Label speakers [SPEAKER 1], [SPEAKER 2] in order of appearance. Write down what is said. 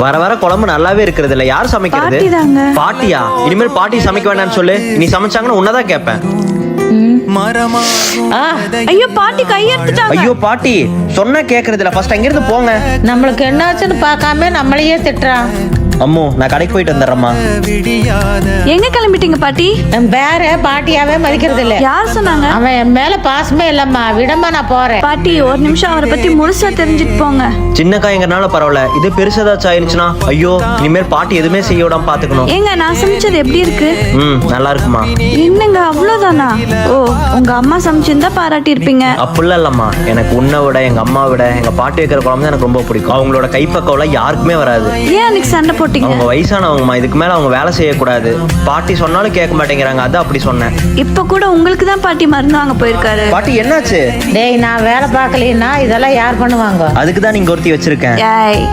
[SPEAKER 1] வர வர குழம்பு நல்லாவே இருக்கிறது இல்ல. யார் சமைக்கிறது? பாட்டியா? இனிமேல் பாட்டி சமைக்க வேண்டாம்னு சொல்லு. நீ சமைச்சாங்கன்னு உன்னதான் கேட்பேன்.
[SPEAKER 2] ஐயோ பாட்டி கையெடுத்துட்டாங்க.
[SPEAKER 1] ஐயோ பாட்டி சொன்னா கேக்குறது இல்ல. ஃபர்ஸ்ட் அங்கிருந்து போங்க.
[SPEAKER 3] நம்மளுக்கு என்னாச்சுன்னு பார்க்காம நம்மளையே திட்டுறான்.
[SPEAKER 1] அம்மோ நான் கடைக்கு போயிட்டு வந்துடுறேம்மா.
[SPEAKER 2] எங்க கிளம்பிட்டீங்க பாட்டி?
[SPEAKER 3] வேற பாட்டியாவே மதிக்கிறது இல்ல.
[SPEAKER 2] யார் சொன்னாங்க?
[SPEAKER 3] அவன் என் மேல பாசமே இல்லம்மா. விடமா நான் போறேன்.
[SPEAKER 2] பாட்டி ஒரு நிமிஷம் அவரை பத்தி முழுசா தெரிஞ்சுட்டு போங்க.
[SPEAKER 1] சின்ன காயங்கறனால பரவாயில்ல, இது பெருசதாச்சும் ஆயிருச்சுன்னா ஐயோ இனிமேல் பாட்டி எதுவுமே செய்ய விடாம பாத்துக்கணும்.
[SPEAKER 2] ஏங்க நான் சமைச்சது எப்படி இருக்கு?
[SPEAKER 1] நல்லா இருக்குமா.
[SPEAKER 2] என்னங்க அவ்வளவுதானா? ஓ உங்க அம்மா சமைச்சிருந்தா பாராட்டி இருப்பீங்க.
[SPEAKER 1] அப்படிலாம் இல்லம்மா, எனக்கு உன்னை விட எங்க அம்மா விட எங்க பாட்டி வைக்கிற குழம்பு தான் எனக்கு ரொம்ப பிடிக்கும். அவங்களோட கைப்பக்கம் யாருக்குமே வராது.
[SPEAKER 2] ஏன் அன்னைக்கு சண்டை போட்டீங்க?
[SPEAKER 1] அவங்க வயசானவங்கம்மா, இதுக்கு மேல அவங்க வேலை செய்யக்கூடாது. பாட்டி சொன்னாலும் கேட்க மாட்டேங்கிறாங்க, அது அப்படி சொன்னேன்.
[SPEAKER 2] இப்ப கூட உங்களுக்கு தான் பாட்டி மருந்து வாங்க போயிருக்காரு.
[SPEAKER 1] பாட்டி என்னாச்சு?
[SPEAKER 3] டேய் நான் வேலை பார்க்கலன்னா இதெல்லாம் யார் பண்ணுவாங்க?
[SPEAKER 1] அதுக்கு தான் நீங்க ஒருத்தி வச்சிருக்கேன்.
[SPEAKER 2] ஏய்